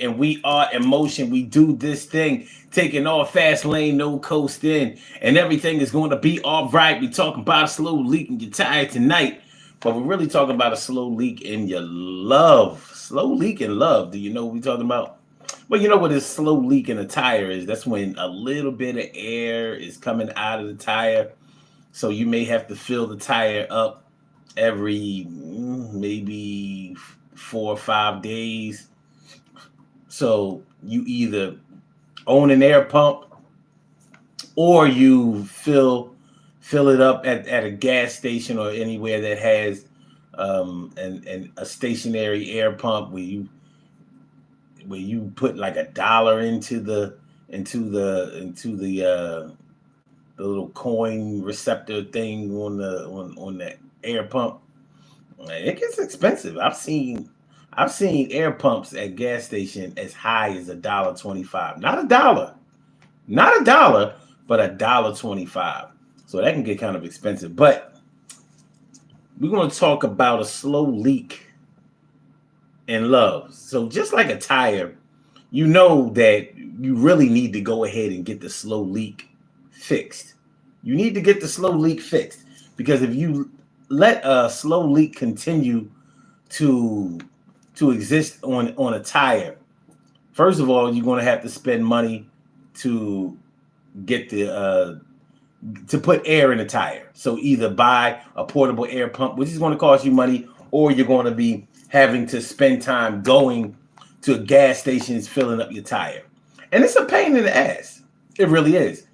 and we are in motion. We do this thing, taking off fast lane, no coast in, and everything is going to be all right. We talking about a slow leak in your tire tonight, but we're really talking about a slow leak in your love. Slow leak in love. Do you know what we're talking about? Well, you know what a slow leak in a tire is? That's when a little bit of air is coming out of the tire. So you may have to fill the tire up every maybe 4 or 5 days. So you either own an air pump or you fill it up at a gas station or anywhere that has a stationary air pump where you put like $1 into the little coin receptor thing on the air pump. It gets expensive. I've seen air pumps at gas station as high as $1.25. Not a dollar, not $1, but $1.25. So that can get kind of expensive. But we're going to talk about a slow leak in love. So just like a tire, you know that you really need to go ahead and get the slow leak fixed. You need to get the slow leak fixed because if you let a slow leak continue to exist on a tire, first of all, you're going to have to spend money to get to put air in the tire. So either buy a portable air pump, which is going to cost you money, or you're going to be having to spend time going to gas stations filling up your tire. And it's a pain in the ass. It really is.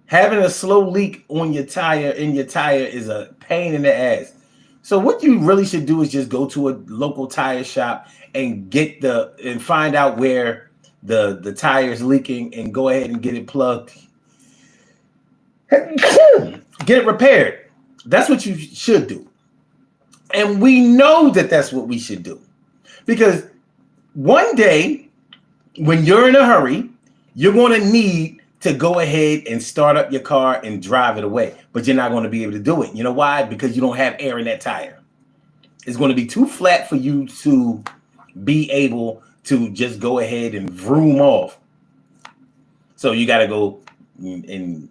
Having a slow leak in your tire is a pain in the ass. So what you really should do is just go to a local tire shop and find out where the tire is leaking and go ahead and get it plugged. Get it repaired. That's what you should do. And we know that that's what we should do. Because one day, when you're in a hurry, you're going to need to go ahead and start up your car and drive it away. But you're not going to be able to do it. You know why? Because you don't have air in that tire. It's going to be too flat for you to be able to just go ahead and vroom off. So you got to go and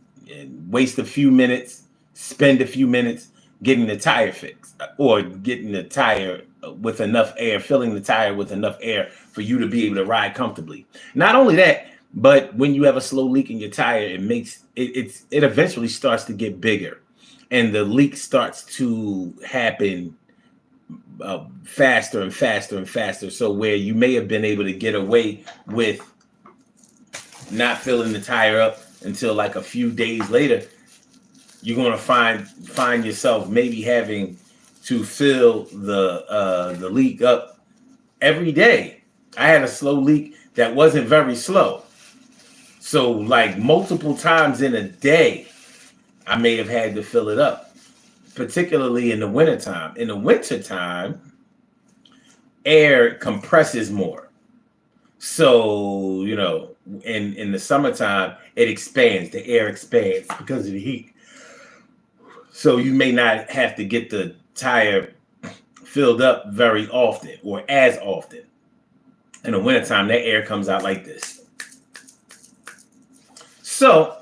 waste a few minutes, spend a few minutes getting the tire fixed or getting the tire with enough air, filling the tire with enough air for you to be able to ride comfortably. Not only that, but when you have a slow leak in your tire, it eventually starts to get bigger, and the leak starts to happen faster and faster and faster. So where you may have been able to get away with not filling the tire up until like a few days later, you're going to find yourself maybe having to fill the leak up every day. I had a slow leak that wasn't very slow. So like multiple times in a day, I may have had to fill it up, particularly in the wintertime. In the wintertime, air compresses more. So, in the summertime, it expands. The air expands because of the heat. So you may not have to get the tire filled up very often or as often. In the wintertime, that air comes out like this. So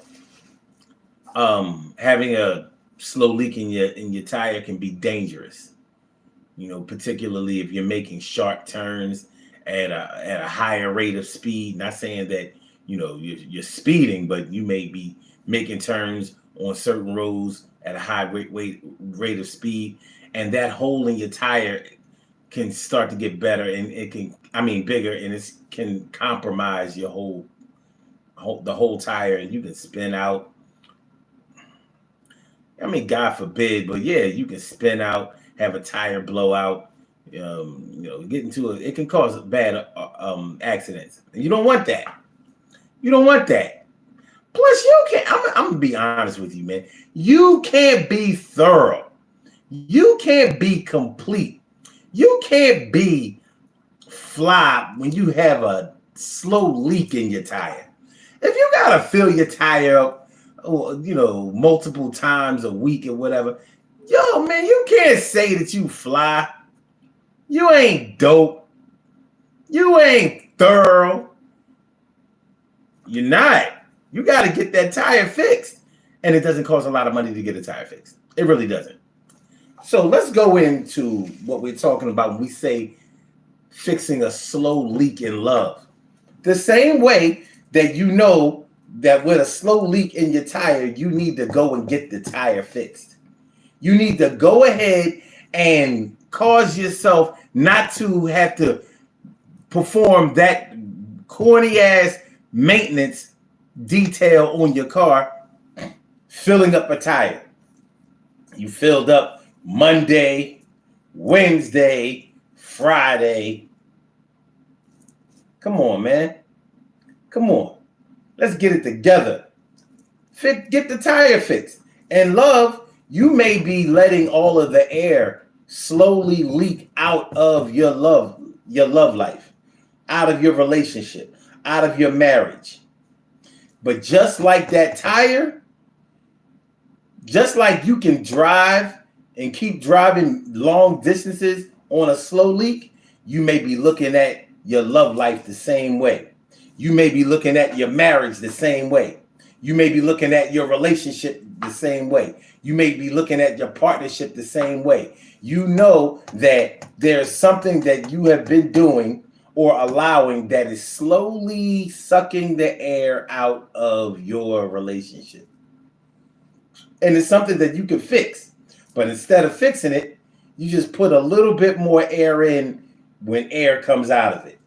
having a slow leak in your tire can be dangerous. Particularly if you're making sharp turns at a higher rate of speed. Not saying that you're speeding, but you may be making turns on certain roads at a high rate of speed, and that hole in your tire can start to get better, and bigger, and it can compromise your the whole tire, and you can spin out. God forbid, but yeah, you can spin out, have a tire blowout. Get into it. It can cause bad accidents. And you don't want that. You don't want that. Plus, you can't. I'm gonna be honest with you, man. You can't be thorough. You can't be complete. You can't be fly when you have a slow leak in your tire. If you gotta fill your tire up, multiple times a week or whatever, yo, man, you can't say that you fly. You ain't dope. You ain't thorough. You're not. You got to get that tire fixed. And it doesn't cost a lot of money to get a tire fixed. It really doesn't. So let's go into what we're talking about when we say fixing a slow leak in love. The same way that you know that with a slow leak in your tire, you need to go and get the tire fixed. You need to go ahead and cause yourself not to have to perform that corny ass maintenance detail on your car, filling up a tire. You filled up Monday, Wednesday, Friday. Come on, man. Come on. Let's get it together. Get the tire fixed. And love, you may be letting all of the air slowly leak out of your love life, out of your relationship, out of your marriage. But just like that tire, just like you can drive and keep driving long distances on a slow leak, you may be looking at your love life the same way. You may be looking at your marriage the same way. You may be looking at your relationship the same way. You may be looking at your partnership the same way. You know that there's something that you have been doing or allowing that is slowly sucking the air out of your relationship. And it's something that you can fix. But instead of fixing it, you just put a little bit more air in when air comes out of it.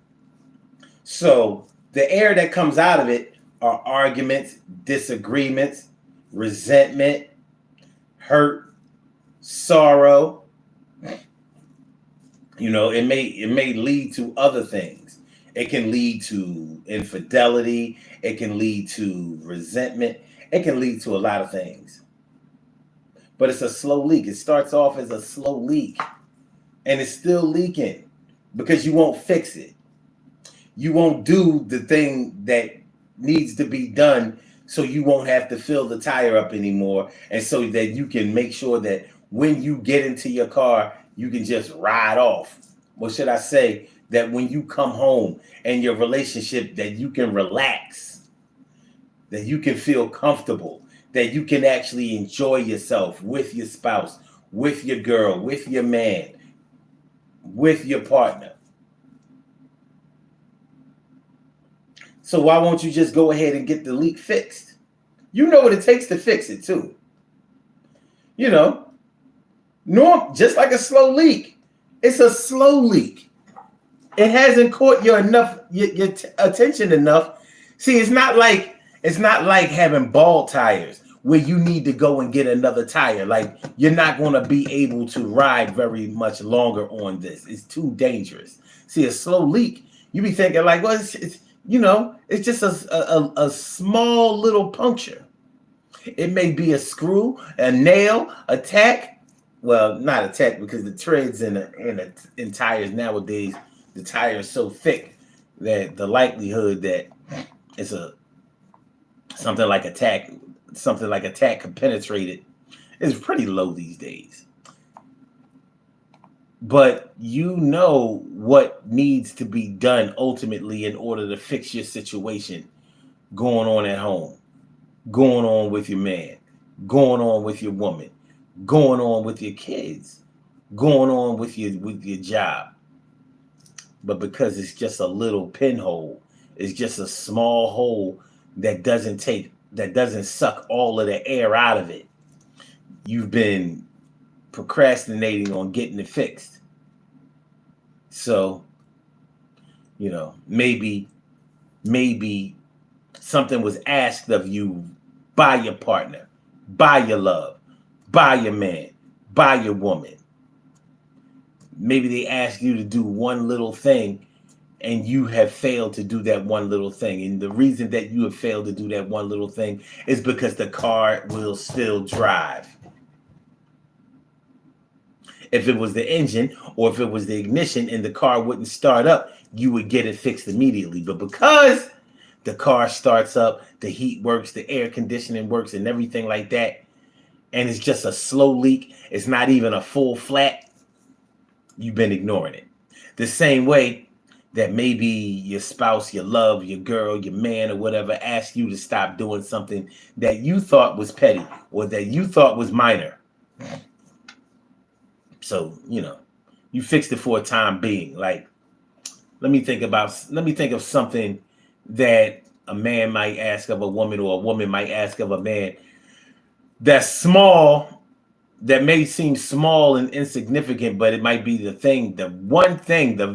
So the air that comes out of it are arguments, disagreements, resentment, hurt, sorrow. You know, it may lead to other things. It can lead to infidelity. It can lead to resentment. It can lead to a lot of things. But it's a slow leak. It starts off as a slow leak. And it's still leaking because you won't fix it. You won't do the thing that needs to be done so you won't have to fill the tire up anymore. And so that you can make sure that when you get into your car, you can just ride off. Or should I say that when you come home and your relationship, that you can relax, that you can feel comfortable, that you can actually enjoy yourself with your spouse, with your girl, with your man, with your partner. So why won't you just go ahead and get the leak fixed? You know what it takes to fix it too. You know, just like a slow leak, it's a slow leak. It hasn't caught your attention enough. See, it's not like having bald tires where you need to go and get another tire. Like, you're not going to be able to ride very much longer on this. It's too dangerous. See, a slow leak, you be thinking like, well, it's just a small little puncture. It may be a screw, a nail, a tack. Well, not a tack, because the treads in tires nowadays, the tire is so thick that the likelihood that it's something like a tack can penetrate it is pretty low these days. But you know what needs to be done ultimately in order to fix your situation going on at home, going on with your man, going on with your woman, going on with your kids, going on with your job. But because it's just a little pinhole, it's just a small hole that doesn't suck all of the air out of it, you've been procrastinating on getting it fixed. So, maybe something was asked of you by your partner, by your love, by your man, by your woman. Maybe they asked you to do one little thing and you have failed to do that one little thing. And the reason that you have failed to do that one little thing is because the car will still drive. If it was the engine or if it was the ignition and the car wouldn't start up, you would get it fixed immediately. But because the car starts up, the heat works, the air conditioning works and everything like that, and it's just a slow leak, it's not even a full flat, you've been ignoring it. The same way that maybe your spouse, your love, your girl, your man, or whatever asked you to stop doing something that you thought was petty or that you thought was minor. So, you fixed it for a time being. Like, let me think of something that a man might ask of a woman or a woman might ask of a man that's small, that may seem small and insignificant, but it might be the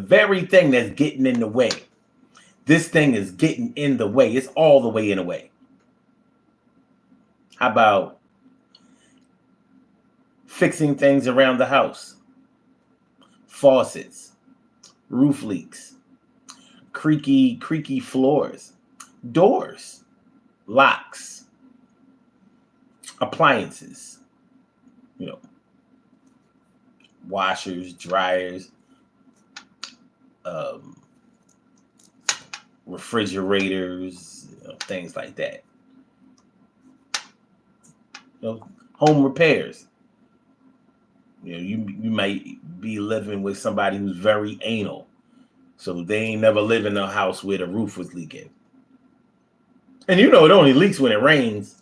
very thing that's getting in the way. This thing is getting in the way. It's all the way in the way. How about fixing things around the house? Faucets, roof leaks, creaky floors, doors, locks, appliances, washers, dryers, refrigerators, things like that. Home repairs. You might be living with somebody who's very anal, so they ain't never lived in a house where the roof was leaking. And it only leaks when it rains.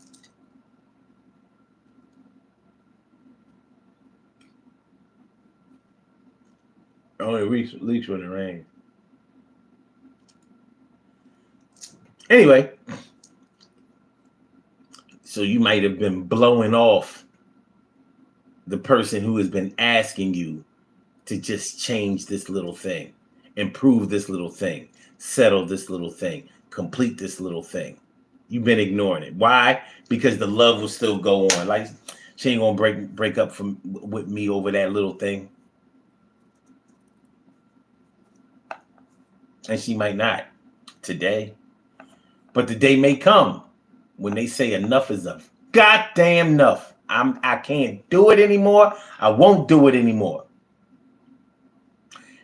It only leaks when it rains. Anyway, so you might have been blowing off the person who has been asking you to just change this little thing, improve this little thing, settle this little thing, complete this little thing. You've been ignoring it. Why? Because the love will still go on. Like, she ain't gonna break up with me over that little thing. And she might not today. But the day may come when they say enough is enough. Goddamn enough. I can't do it anymore. I won't do it anymore.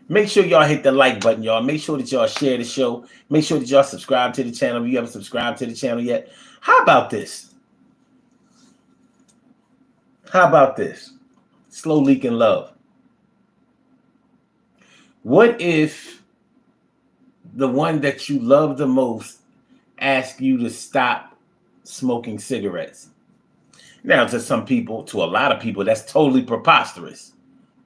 Make sure y'all hit the like button, y'all. Make sure that y'all share the show. Make sure that y'all subscribe to the channel if you haven't subscribed to the channel yet. How about this? Slow leaking love. What if the one that you love the most asks you to stop smoking cigarettes? Now, to a lot of people, that's totally preposterous.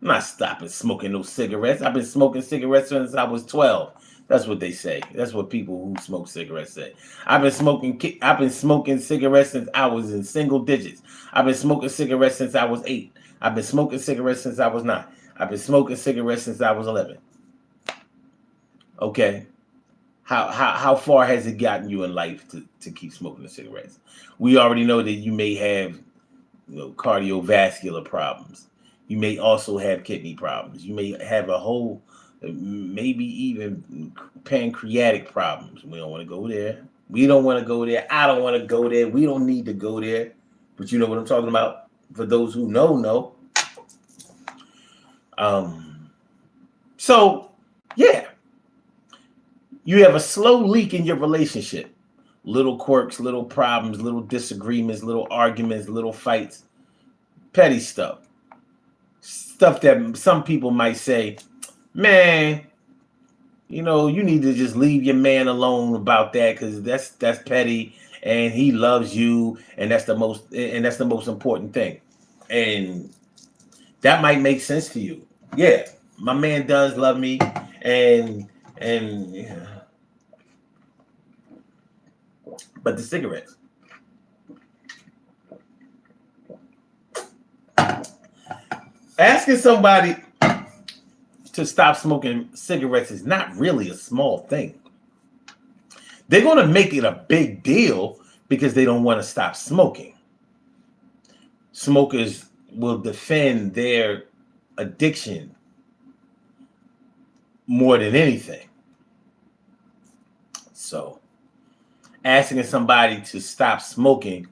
I'm not stopping smoking no cigarettes. I've been smoking cigarettes since I was 12. That's what they say. That's what people who smoke cigarettes say. I've been smoking cigarettes since I was in single digits. I've been smoking cigarettes since I was 8. I've been smoking cigarettes since I was 9. I've been smoking cigarettes since I was 11. Okay. How far has it gotten you in life to keep smoking the cigarettes? We already know that you may have cardiovascular problems. You may also have kidney problems. You may have maybe even pancreatic problems. We don't want to go there. I don't want to go there. We don't need to go there. But you know what I'm talking about. For those who know. So, yeah. You have a slow leak in your relationship. Little quirks, little problems, little disagreements, little arguments, little fights. Petty stuff. Stuff that some people might say, man, you need to just leave your man alone about that, because that's petty, and he loves you, and that's the most important thing. And that might make sense to you. Yeah, my man does love me, and yeah. But the cigarettes. Asking somebody to stop smoking cigarettes is not really a small thing. They're going to make it a big deal because they don't want to stop smoking. Smokers will defend their addiction more than anything. So, asking somebody to stop smoking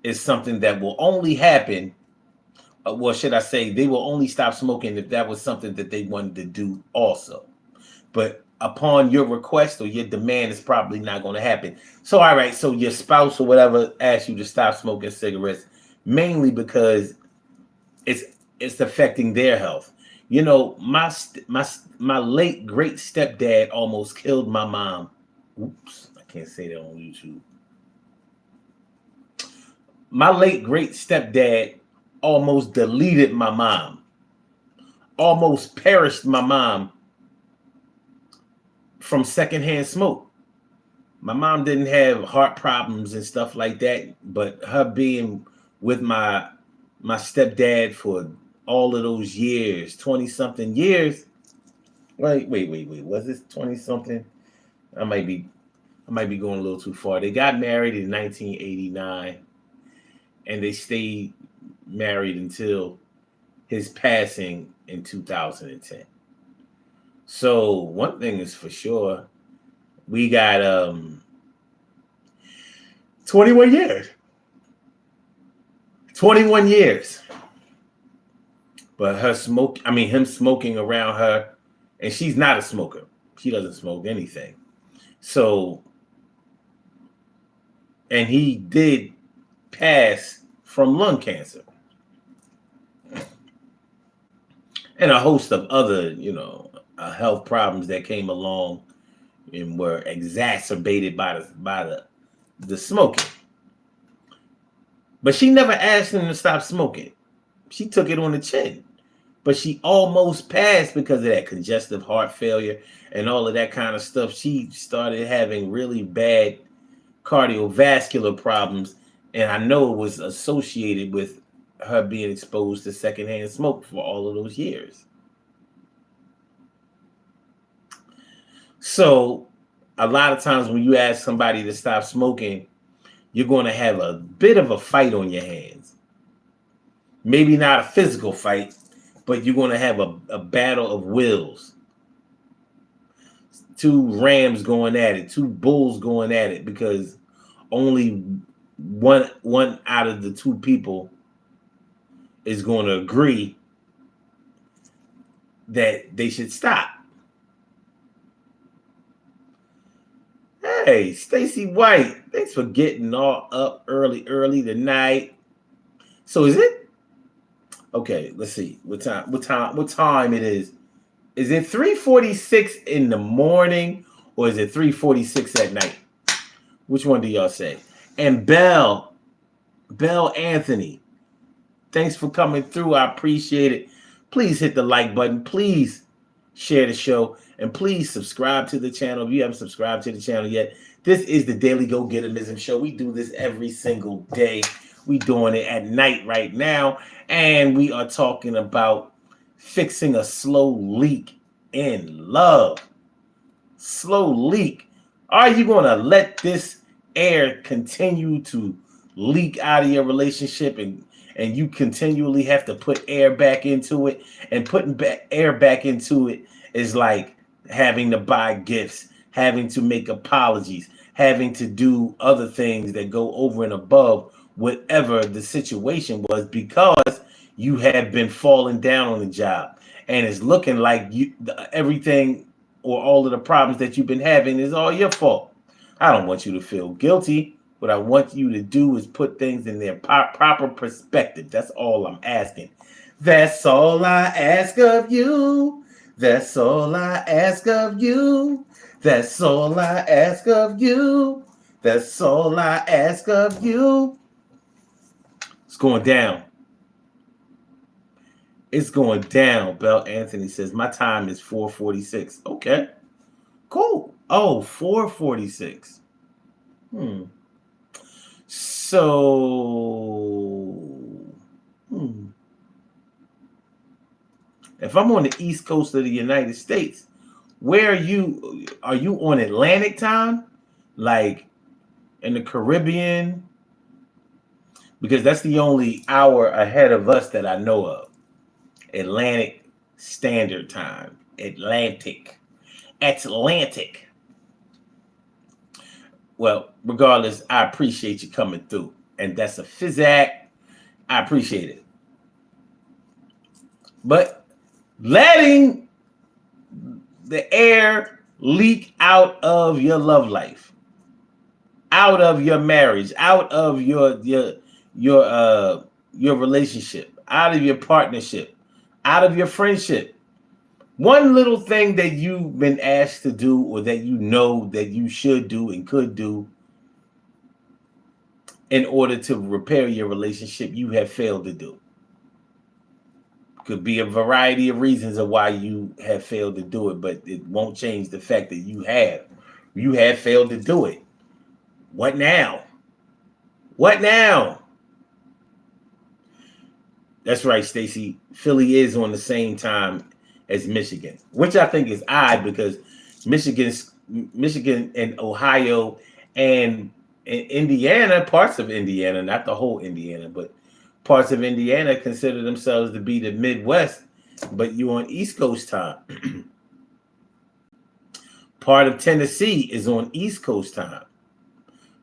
is something that will only happen. Well, should I say, they will only stop smoking if that was something that they wanted to do also. But upon your request or your demand, it's probably not going to happen. So, all right, so your spouse or whatever asks you to stop smoking cigarettes, mainly because it's affecting their health. My late great stepdad almost killed my mom. Oops, I can't say that on YouTube. My late great stepdad almost deleted my mom, almost perished my mom from secondhand smoke. My mom didn't have heart problems and stuff like that, but her being with my stepdad for all of those years, 20 something years. Wait. Was this 20 something? I might be I might be going a little too far. They got married in 1989 and they stayed married until his passing in 2010. So one thing is for sure, we got 21 years. 21 years. But him smoking around her, and she's not a smoker. She doesn't smoke anything. So, and he did pass from lung cancer and a host of other, health problems that came along and were exacerbated by the smoking. But she never asked him to stop smoking. She took it on the chin. But she almost passed because of that congestive heart failure and all of that kind of stuff. She started having really bad cardiovascular problems. And I know it was associated with her being exposed to secondhand smoke for all of those years. So a lot of times when you ask somebody to stop smoking, you're going to have a bit of a fight on your hands. Maybe not a physical fight, but you're going to have a battle of wills. Two rams going at it, two bulls going at it, because only one out of the two people is going to agree that they should stop. Hey, Stacy White, thanks for getting all up early tonight. So is it? Okay, let's see. What time it is? Is it 3:46 in the morning or is it 3:46 at night? Which one do y'all say? And Belle Anthony, thanks for coming through. I appreciate it. Please hit the like button. Please share the show. And please subscribe to the channel if you haven't subscribed to the channel yet. This is the Daily Go-Getterism Show. We do this every single day. We doing it at night right now. And we are talking about fixing a slow leak in love. Slow leak. Are you going to let this air continue to leak out of your relationship and you continually have to put air back into it? And putting air back into it is like having to buy gifts, having to make apologies, having to do other things that go over and above whatever the situation was, because you have been falling down on the job and it's looking like everything or all of the problems that you've been having is all your fault. I don't want you to feel guilty. What I want you to do is put things in their proper perspective. That's all I'm asking. That's all I ask of you. That's all I ask of you. That's all I ask of you. That's all I ask of you. It's going down. It's going down. Belle Anthony says, my time is 4:46. Okay. Cool. Oh, 4:46. So, if I'm on the East Coast of the United States, where are you? Are you on Atlantic time? Like in the Caribbean? Because that's the only hour ahead of us that I know of. Atlantic Standard Time. Atlantic. Well, regardless, I appreciate you coming through. And that's a physac. I appreciate it. But letting the air leak out of your love life, out of your marriage, out of your relationship, out of your partnership, out of your friendship, One little thing that you've been asked to do, or that you know that you should do and could do in order to repair your relationship, you have failed to do. Could be a variety of reasons of why you have failed to do it, but it won't change the fact that you have. You have failed to do it. What now? What now? That's right, Stacy. Philly is on the same time as Michigan, which I think is odd because Michigan and Ohio and Indiana, parts of Indiana, not the whole Indiana, but parts of Indiana consider themselves to be the Midwest, but you on East Coast time. Part of Tennessee is on East Coast time.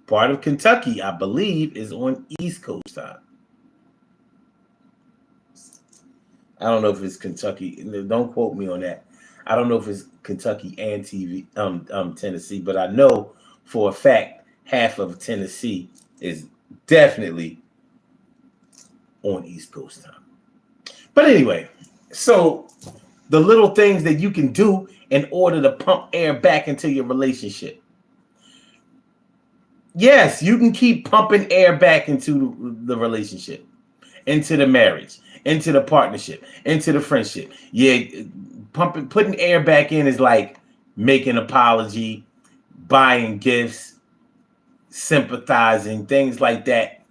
Part of Kentucky, I believe, is on East Coast time. I don't know if it's Kentucky. Don't quote me on that. I don't know if it's Kentucky and Tennessee, but I know for a fact half of Tennessee is definitely on East Coast time. But anyway, so the little things that you can do in order to pump air back into your relationship. Yes, you can keep pumping air back into the relationship, into the marriage, into the partnership, into the friendship. Yeah, putting air back in is like making an apology, buying gifts, sympathizing, things like that,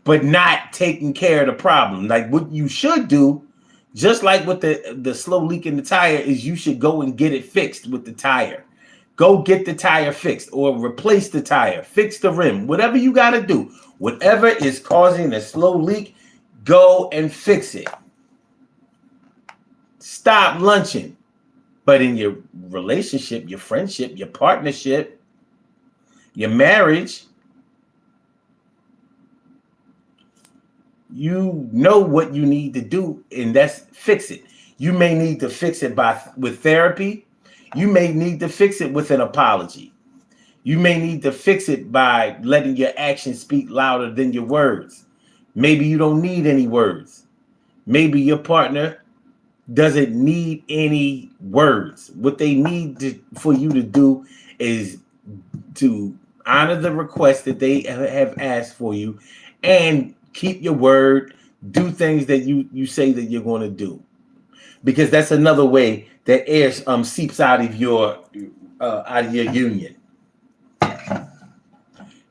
but not taking care of the problem. Like what you should do, just like with the slow leak in the tire, is you should go and get it fixed with the tire. Go get the tire fixed or replace the tire, fix the rim, whatever you got to do. Whatever is causing a slow leak, go and fix it. Stop lunching. But in your relationship, your friendship, your partnership, your marriage, you know what you need to do, and that's fix it. You may need to fix it with therapy. You may need to fix it with an apology. You may need to fix it by letting your actions speak louder than your words. Maybe you don't need any words. Maybe your partner doesn't need any words. What they need for you to do is to honor the request that they have asked for you and keep your word, do things that you say that you're going to do. Because that's another way that air seeps out of your union.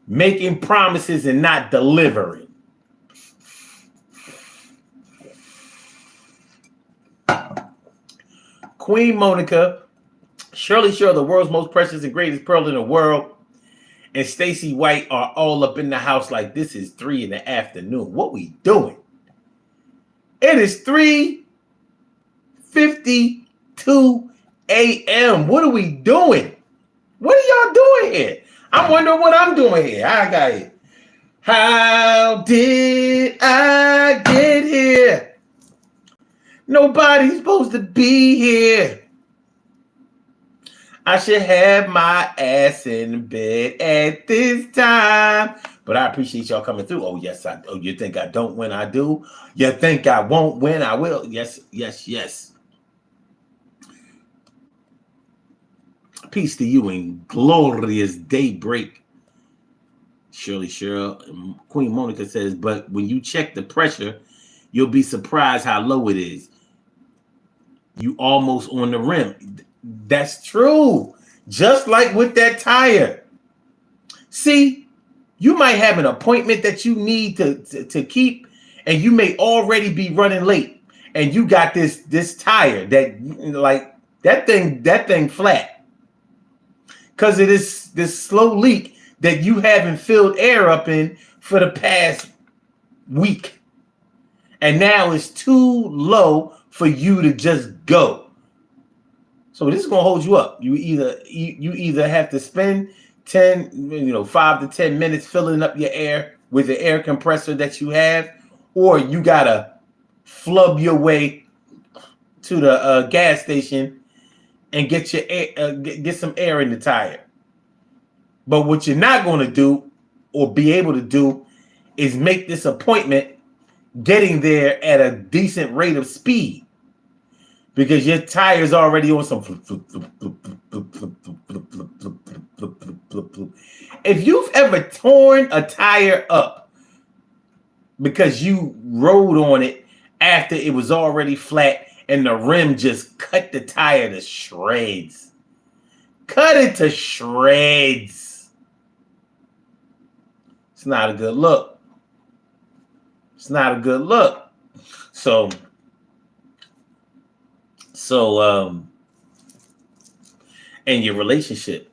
Making promises and not delivering. Queen Monica, Shirley Sure, the world's most precious and greatest pearl in the world, and Stacy White are all up in the house like this is 3 in the afternoon. What we doing? It is 3:52 a.m. What are we doing? What are y'all doing here? I'm wondering what I'm doing here. I got it. How did I get here? Nobody's supposed to be here. I should have my ass in bed at this time. But I appreciate y'all coming through. Oh, yes, I. Oh, you think I don't when I do? You think I won't when I will? Yes, yes, yes. Peace to you and glorious daybreak. Shirley Cheryl. Queen Monica says, but when you check the pressure, you'll be surprised how low it is. You almost on the rim. That's true. Just like with that tire. See, you might have an appointment that you need to keep, and you may already be running late. And you got this tire that like that thing flat. Because it is this slow leak that you haven't filled air up in for the past week. And now it's too low for you to just go. So this is going to hold you up. You either have to spend 5 to 10 minutes filling up your air with the air compressor that you have, or you got to flub your way to the gas station and get your air, get some air in the tire. But what you're not going to do or be able to do is make this appointment getting there at a decent rate of speed. because your tire's already on some. If you've ever torn a tire up because you rode on it after it was already flat and the rim just cut the tire to shreds. Cut it to shreds. It's not a good look. It's not a good look. So in your relationship,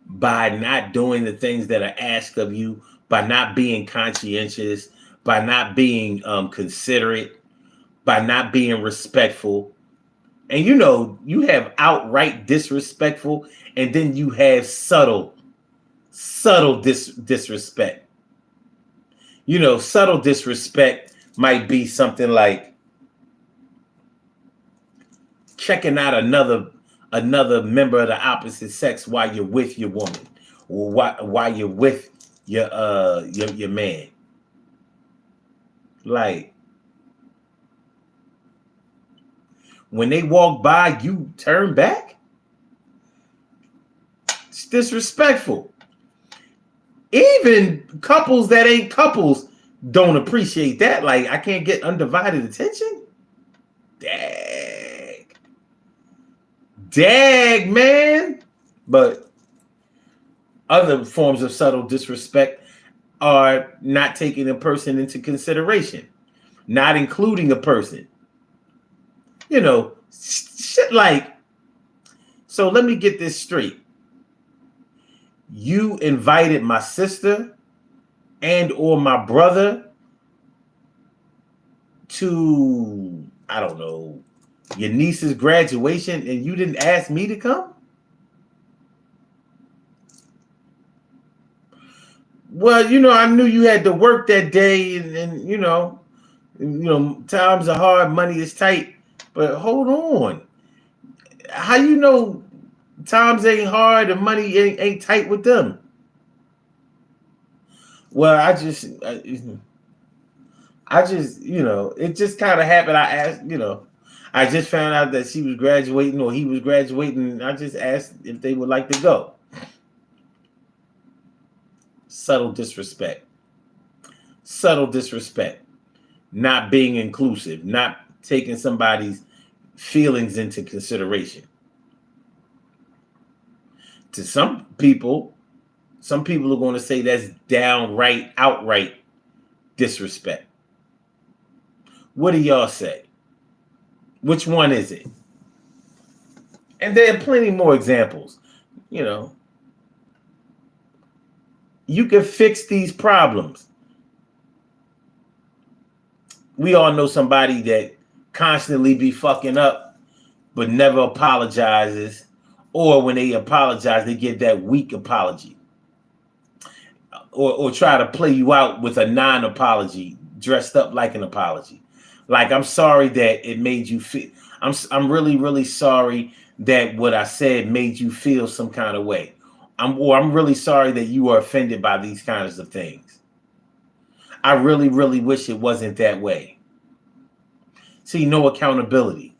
by not doing the things that are asked of you, by not being conscientious, by not being considerate, by not being respectful, and you have outright disrespectful, and then you have subtle disrespect. Subtle disrespect might be something like checking out another member of the opposite sex while you're with your woman, or while you're with your man. Like, when they walk by, you turn back? It's disrespectful. Even couples that ain't couples don't appreciate that. Like, I can't get undivided attention? Dag, man. But other forms of subtle disrespect are not taking a person into consideration, not including a person. Shit like, so let me get this straight. You invited my sister and or my brother to, I don't know, your niece's graduation, and you didn't ask me to come? Well, I knew you had to work that day, and times are hard, money is tight. But hold on. How times ain't hard and money ain't tight with them? Well, it just kind of happened. I asked, I just found out that she was graduating or he was graduating. And I just asked if they would like to go. Subtle disrespect. Not being inclusive, not taking somebody's feelings into consideration. To some people are going to say that's outright disrespect. What do y'all say? Which one is it? And there are plenty more examples. You can fix these problems. We all know somebody that constantly be fucking up, but never apologizes. Or when they apologize, they give that weak apology. Or try to play you out with a non-apology, dressed up like an apology. Like, I'm sorry that it made you feel. I'm really, really sorry that what I said made you feel some kind of way. I'm really sorry that you are offended by these kinds of things. I really, really wish it wasn't that way. See, no accountability.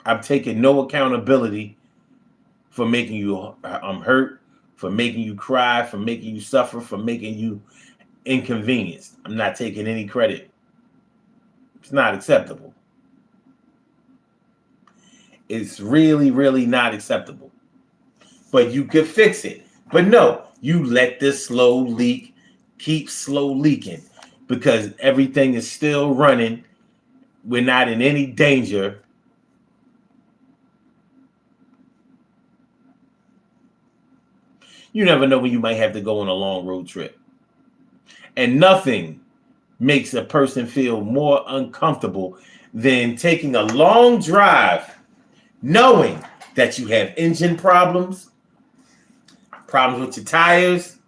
I'm taking no accountability for making you hurt, for making you cry, for making you suffer, for making you inconvenienced. I'm not taking any credit. It's not acceptable. It's really, really not acceptable. But you could fix it. But no, you let this slow leak keep slow leaking because everything is still running. We're not in any danger. You never know when you might have to go on a long road trip. And nothing makes a person feel more uncomfortable than taking a long drive knowing that you have engine problems with your tires,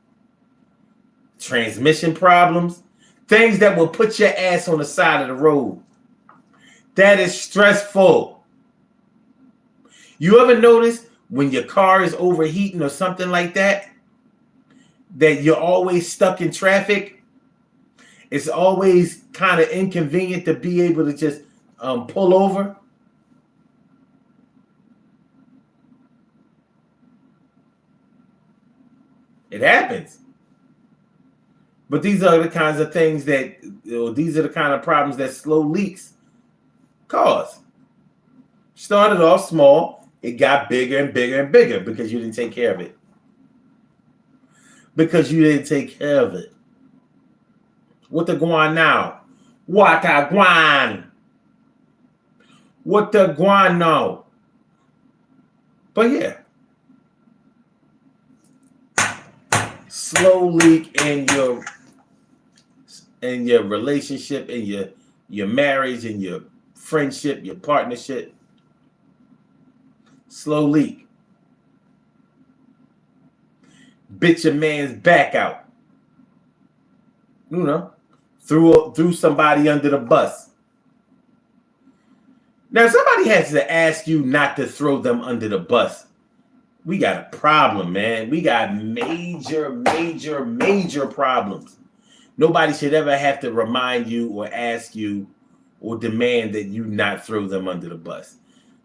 transmission problems, things that will put your ass on the side of the road. That is stressful. You ever notice when your car is overheating or something like that you're always stuck in traffic? It's always kind of inconvenient to be able to just pull over. It happens. But these are the kinds of things that, these are the kind of problems that slow leaks cause. Started off small, it got bigger and bigger and bigger because you didn't take care of it. Because you didn't take care of it. What the guan now? What the guan? What the guan now? But yeah. Slow leak in your relationship, in your marriage, in your friendship, your partnership. Slow leak. Bitch your man's back out. You know, threw somebody under the bus. Now, somebody has to ask you not to throw them under the bus. We got a problem, man. We got major, major, major problems. Nobody should ever have to remind you or ask you or demand that you not throw them under the bus.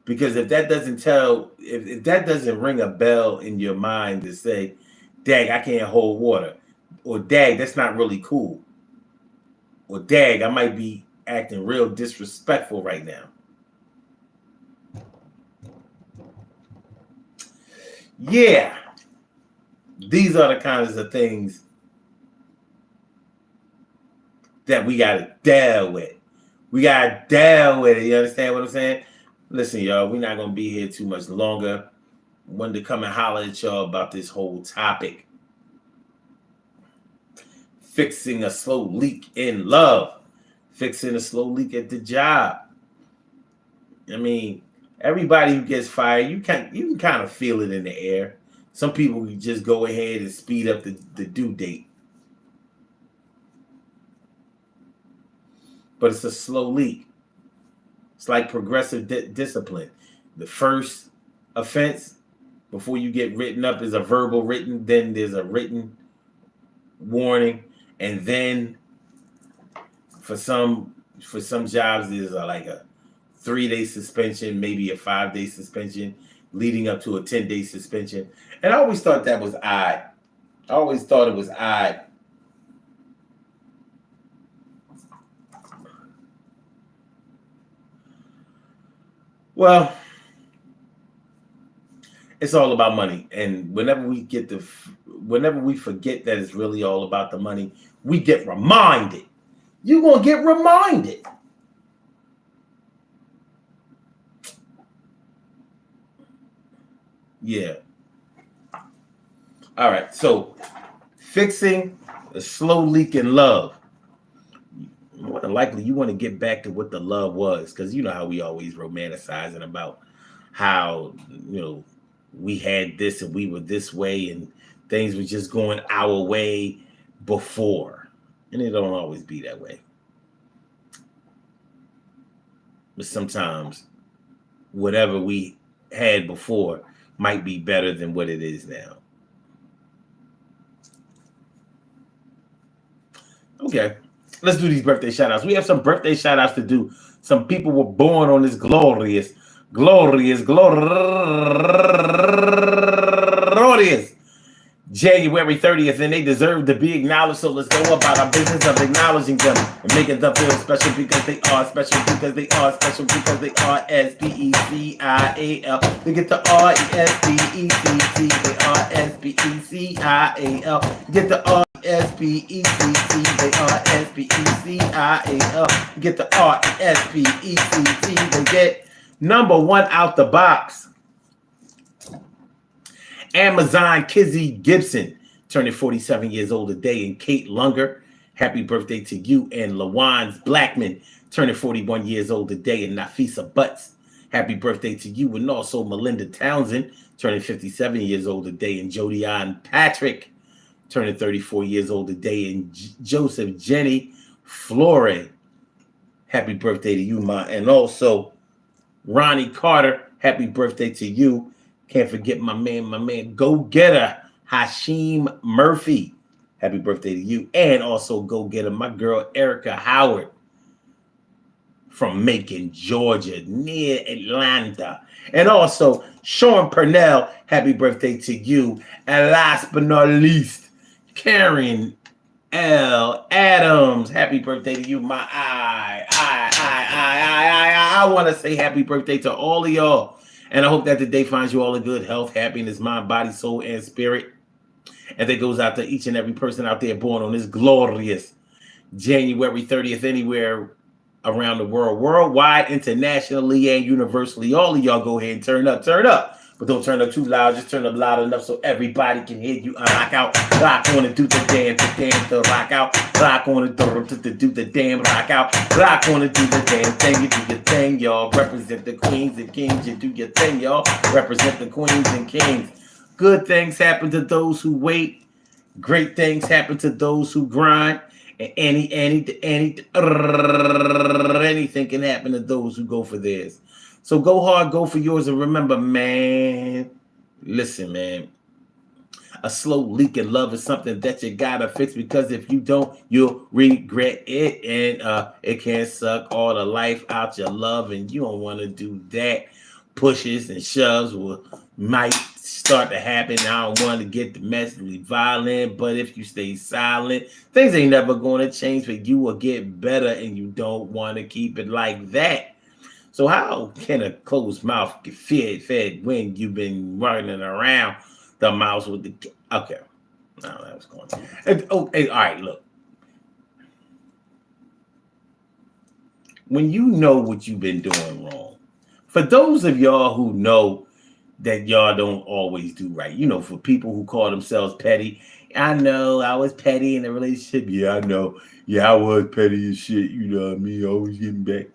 Because if that doesn't ring a bell in your mind to say, dag, I can't hold water, or dag, that's not really cool, or dag, I might be acting real disrespectful right now. Yeah, these are the kinds of things that we got to deal with. We got to deal with it. You understand what I'm saying? Listen, y'all, we're not going to be here too much longer. I wanted to come and holler at y'all about this whole topic. Fixing a slow leak in love. Fixing a slow leak at the job. I mean, everybody who gets fired, you can kind of feel it in the air. Some people just go ahead and speed up the due date. But it's a slow leak. It's like progressive discipline. The first offense before you get written up is a verbal written, then there's a written warning, and then for some jobs there's like a 3-day suspension, maybe a 5-day suspension, leading up to a 10-day suspension. And I always thought that was odd. I always thought it was odd. Well, it's all about money. And whenever we forget that it's really all about the money, we get reminded. You're going to get reminded. Yeah. All right. So, fixing a slow leak in love. More than likely, you want to get back to what the love was, because you know how we always romanticizing about how, we had this and we were this way and things were just going our way before. And it don't always be that way. But sometimes whatever we had before might be better than what it is now. Okay, let's do these birthday shout outs. We have some birthday shout outs to do. Some people were born on this glorious January 30th, and they deserve to be acknowledged. So let's go about our business of acknowledging them and making them feel special because they are special, because they are special, because they are S-P-E-C-I-A-L. They get the R-E-S-P-E-C-T. They are S-P-E-C-I-A-L. Get the R-E-S-P-E-C-T. They are S-P-E-C-I-A-L. Get the R-E-S-P-E-C-T. They get number one out the box. Amazon Kizzy Gibson, turning 47 years old today, and Kate Lunger, happy birthday to you. And LaWans Blackman, turning 41 years old today, and Nafisa Butts, happy birthday to you. And also Melinda Townsend, turning 57 years old today, and Jodianne Patrick, turning 34 years old today, and Joseph Jenny Flore, happy birthday to you, Ma. And also Ronnie Carter, happy birthday to you. Can't forget my man, go-getter, Hashim Murphy. Happy birthday to you. And also go-getter, my girl, Erica Howard. from Macon, Georgia, near Atlanta. And also, Sean Purnell, happy birthday to you. And last but not least, Karen L. Adams, happy birthday to you, my I want to say happy birthday to all of y'all. And I hope that the day finds you all in good health, happiness, mind, body, soul, and spirit. And that goes out to each and every person out there born on this glorious January 30th, anywhere around the world, worldwide, internationally, and universally. All of y'all go ahead and turn up. But don't turn up too loud. Just turn up loud enough so everybody can hear you. Rock out, rock on and do the damn, to rock out, rock on and do the damn, rock out, rock on and do the damn thing. You do your thing, y'all. Represent the queens and kings. You do your thing, y'all. Represent the queens and kings. Good things happen to those who wait. Great things happen to those who grind. And anything can happen to those who go for theirs. So go hard, go for yours, and remember, man, listen, man, a slow leak in love is something that you gotta fix, because if you don't, you'll regret it, and it can suck all the life out your love, and you don't want to do that. Pushes and shoves might start to happen. I don't want to get domestically violent, but if you stay silent, things ain't never going to change for you or get better, and you don't want to keep it like that. So how can a closed mouth get fed when you've been running around the mouse with the... Okay. No, that was going on. Okay, all right, look. When you know what you've been doing wrong, for those of y'all who know that y'all don't always do right, you know, for people who call themselves petty, I know I was petty in a relationship. Yeah, I know. Yeah, I was petty as shit. You know what I mean? Always getting back.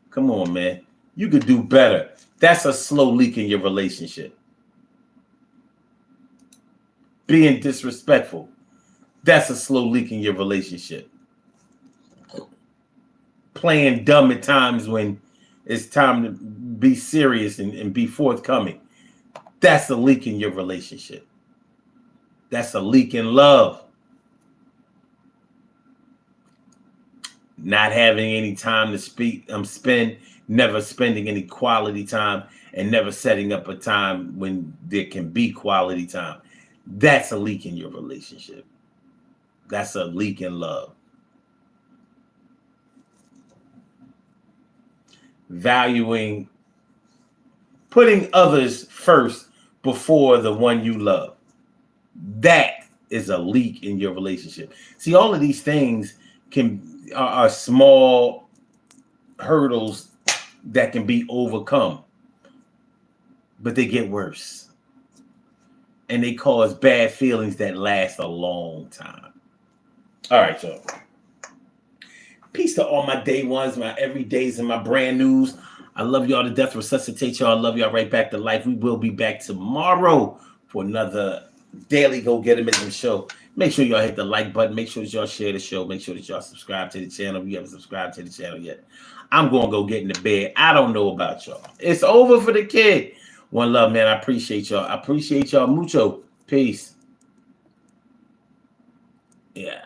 Come on, man. You could do better. That's a slow leak in your relationship. Being disrespectful. That's a slow leak in your relationship. Playing dumb at times when it's time to be serious and be forthcoming. That's a leak in your relationship. That's a leak in love. Not having any time to spend, never spending any quality time, and never setting up a time when there can be quality time. That's a leak in your relationship. That's a leak in love. Putting others first before the one you love. That is a leak in your relationship. See, all of these things are small hurdles that can be overcome, but they get worse. And they cause bad feelings that last a long time. All right, y'all. Peace to all my day ones, my everydays, and my brand news. I love y'all to death. Resuscitate y'all. I love y'all right back to life. We will be back tomorrow for another Daily Go Getimism show. Make sure y'all hit the like button. Make sure that y'all share the show. Make sure that y'all subscribe to the channel if you haven't subscribed to the channel yet. I'm going to go get into bed. I don't know about y'all. It's over for the kid. One love, man. I appreciate y'all. I appreciate y'all mucho. Peace. Yeah.